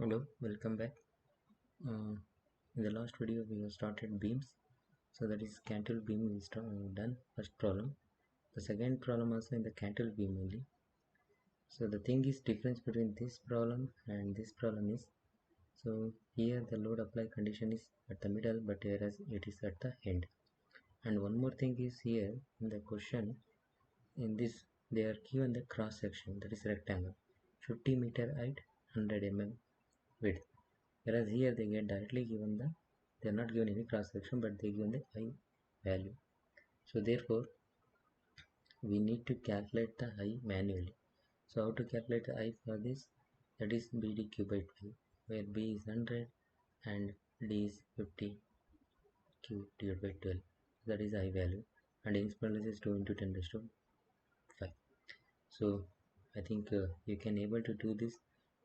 Hello, welcome back. In the last video, we have started beams. So that is cantilever beam is done. First problem. The second problem also in the cantilever beam only. So the thing is difference between this problem and this problem is, so here the load apply condition is at the middle, but whereas it is at the end. And one more thing is here in the question, in this they are given the cross section, that is rectangle, 50 meter height, 100 mm width. Whereas here they get directly given they are not given any cross section, but they given the I value. So therefore we need to calculate the I manually. So how to calculate the I for this? That is BD cube by 12, where B is 100 and D is 50 cube divided by 12. That is I value, and inch is 2 into 10 raised to 5. So I think you can able to do this.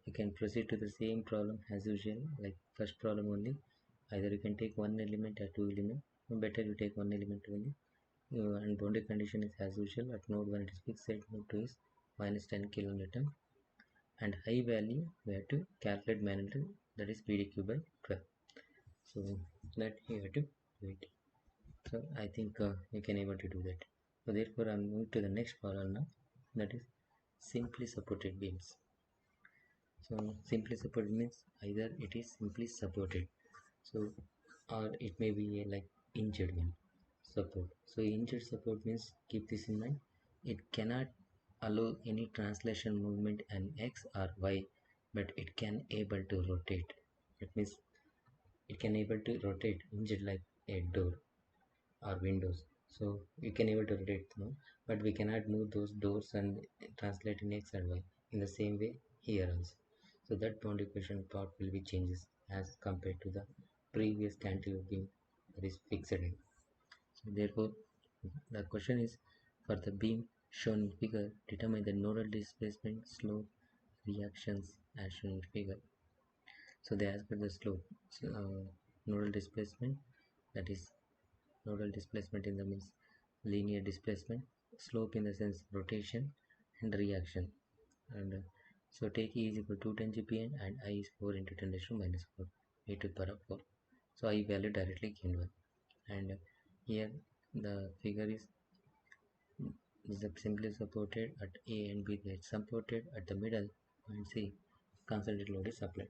You can proceed to the same problem as usual, like first problem only. Either you can take one element or two element. Better you take one element only. And boundary condition is as usual. At node 1 it is fixed, node 2 is minus 10 kilonewton, and high value we have to calculate manually, that is PDQ by 12. So that you have to do it. So I think you can able to do that. So therefore I am moving to the next problem now, that is simply supported beams. So simply supported means either it is simply supported, so or it may be like injured one support. So injured support means, keep this in mind, it cannot allow any translation movement in x or y, but it can able to rotate. That means it can able to rotate injured like a door or windows. So you can able to rotate, no, but we cannot move those doors and translate in x and y. In the same way here also. So that boundary condition part will be changes as compared to the previous cantilever beam, that is fixed in. So therefore the question is, for the beam shown in figure, determine the nodal displacement, slope, reactions as shown in figure. So they ask for the slope. So, nodal displacement, that is nodal displacement in the means linear displacement, slope in the sense rotation, and reaction. And so take E is equal to 10 GPN and I is 4 into 10 raised to minus 4 e to the power of 4. So I value directly given, and here the figure is simply supported at A and B, they supported at the middle point C, concentrated load is applied,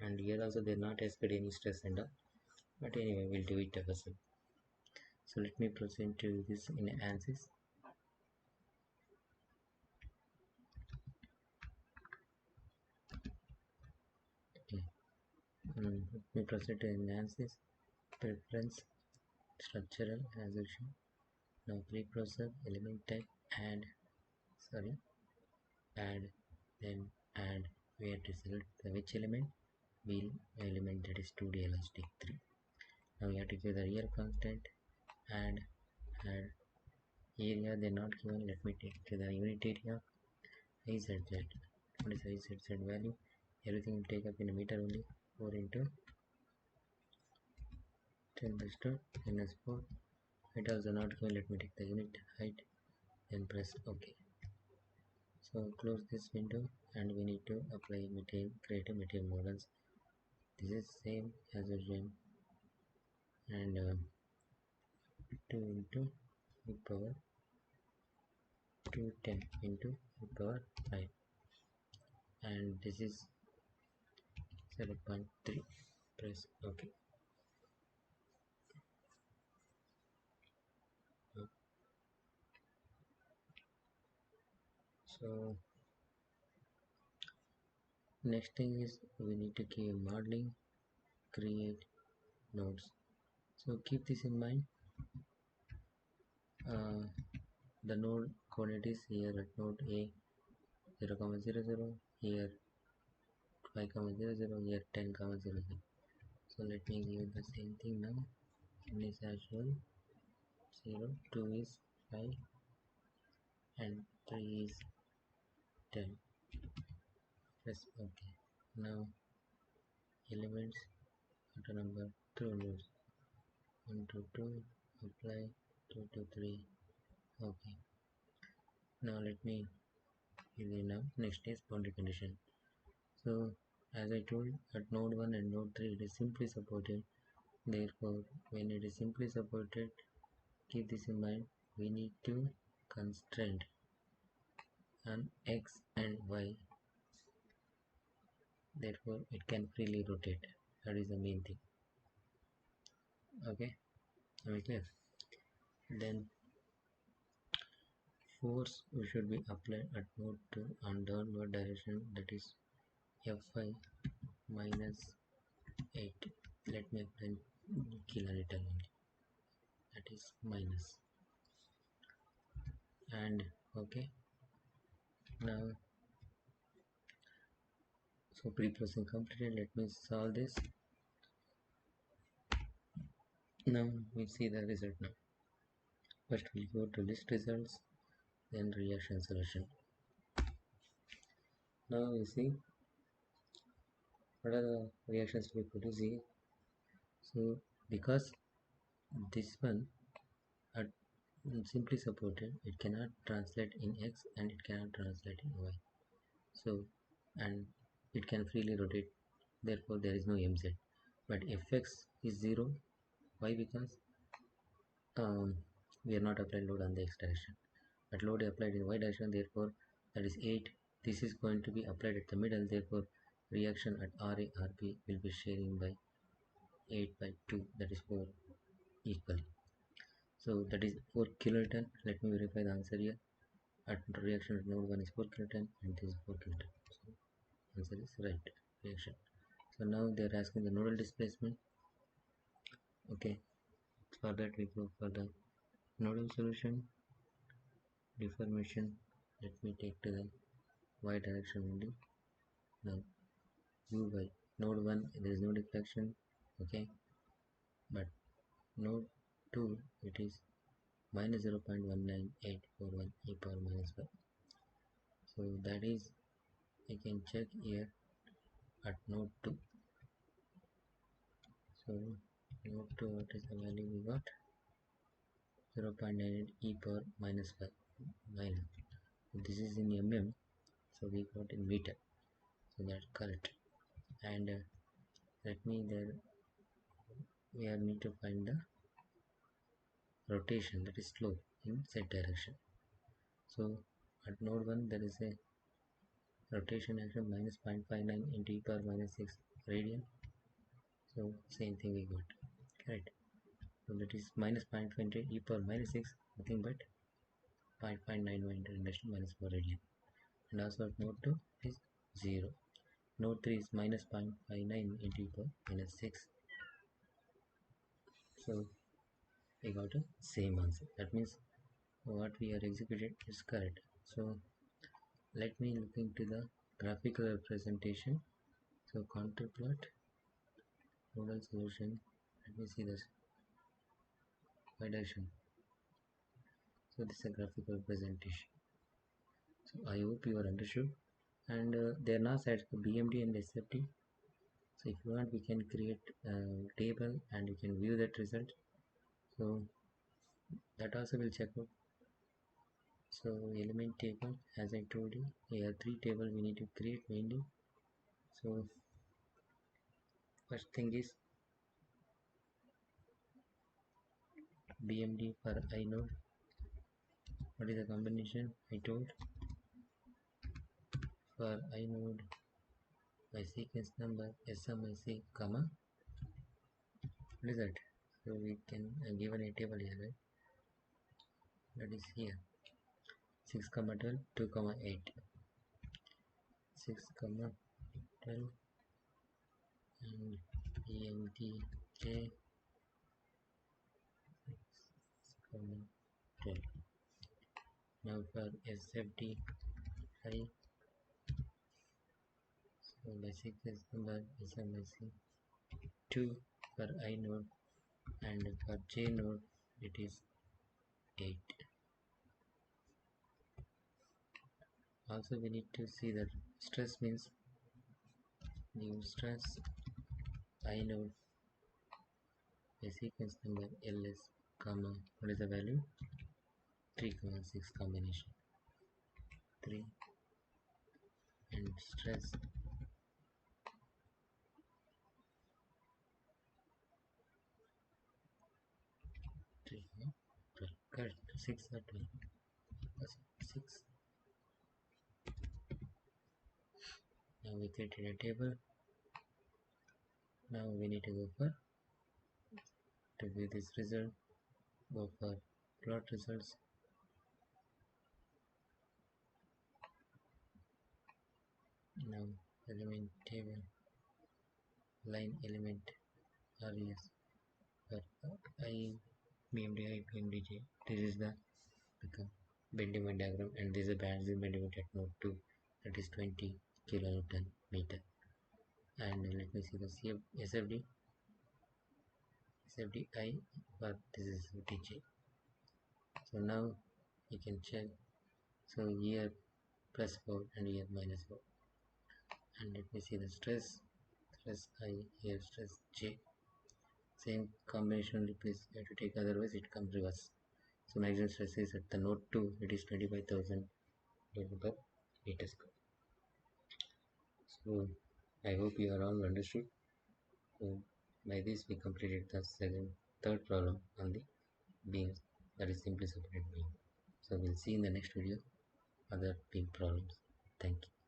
and here also they are not expect any stress and all, but anyway we'll do it ourselves. So let me proceed to this in Ansys. Okay. Let me proceed to Ansys preference structural as usual. Now preprocessor element type add, sorry, add, then add, we have to select the which element, wheel element, that is 2D elastic 3. Now we have to give the real constant, add area, they're not given. Let me take to the unit area, izz. What is izz value? Everything will take up in a meter only. 4 into 10 raised to minus 4. It also not given. Let me take the unit height, then press OK. So close this window, and we need to apply material, create a material models. This is same as usual, and 2 into e power 210 into e power 5, and this is 0.3. Press OK. So next thing is we need to give modeling, create nodes. So keep this in mind. The node coordinate is here at node A 0,00, here 5,00, here 10,00. So let me give the same thing now. N is as well 0, 2 is 5, and 3 is 10. Press OK. Now elements auto number 2 nodes, 1 to 2, apply, 2 to 3, OK. Now let me give you now next is boundary condition. So as I told, at node 1 and node 3 it is simply supported. Therefore, when it is simply supported, keep this in mind, we need to constrain on X and Y. Therefore, it can freely rotate. That is the main thing. Okay, am I clear? Then force we should be applied at node 2 on downward direction, that is Fy minus 8. Let me apply kilonewton only, that is minus. And okay, now so pre-processing completed. Let me solve this. Now we see the result. Now first we'll go to list results, then reaction solution. Now we see what are the reactions to be produced here. So because this one are simply supported, it cannot translate in X and it cannot translate in Y. So, and it can freely rotate, therefore there is no MZ. But Fx is 0. Why? Because we are not applied load on the X direction, but load applied in Y direction, therefore that is 8. This is going to be applied at the middle, therefore reaction at RA RB will be sharing by 8 by 2, that is 4 equally. So that is 4 kilonewton. Let me verify the answer here. At reaction at node 1 is 4 kilonewton and this is 4 kilonewton. So answer is right reaction. So now they are asking the nodal displacement. Okay, for that we go for the nodal solution. Deformation, let me take to the y direction only. Now uy, node 1 there is no deflection, okay, but node 2 it is minus 0.19841 e power minus 1. So that is, I can check here at node 2. So node 2, what is the value we got? 0.98 e power minus 5 minus. This is in mm, so we got in meter, so that's correct. And let me there, we are need to find the rotation, that is slope in z direction. So at node 1 there is a rotation action minus 0.59 into e power minus 6 radian. So same thing we got, correct. So that is minus 0.5 into e power minus 6, nothing but 0.91 into 10 minus 4 radian. And also at node 2 is 0. Node 3 is minus 0.59 into e power minus 6. So we got a same answer. That means what we are executed is correct. So let me look into the graphical representation. So contour plot, nodal solution. Let me see this y direction. So this is a graphical representation. So I hope you are understood. And they are now set for BMD and SFT. So if you want, we can create a table and you can view that result. So that also will check out. So element table, as I told you, here 3 table we need to create mainly. So first thing is BMD for I node. What is the combination? I told for I node by sequence number SMIC comma. What is that? So we can given a table here, right? That is here 6 comma 12 2 comma 8 6 comma 12 and BMDJ 6 comma 12. Now for SFD I, so by sequence number SMIC 2 for I node and for J node it is 8. Also we need to see that stress means new stress I node by sequence number LS comma, what is the value? 3,6 combination 3 and stress 6 or 12. 6. Now we created a table. Now we need to go for to view this result. Go for plot results. Now element table, line element RES for I BMD PMDJ. This is the Bending diagram, and this is a benzene bending at node 2, that is 20 kilonewton meter. And let me see the SFD I for this is TJ. So now you can check. So here plus 4 and here minus 4. And let me see the stress I, here stress J. Same combination please you have to take, otherwise it comes reverse. So maximum stress is at the node 2, it is 25,000 divided by meter square. So I hope you are all understood. So by this we completed the third problem on the beams, that is simply supported beam. So we'll see in the next video other beam problems. Thank you.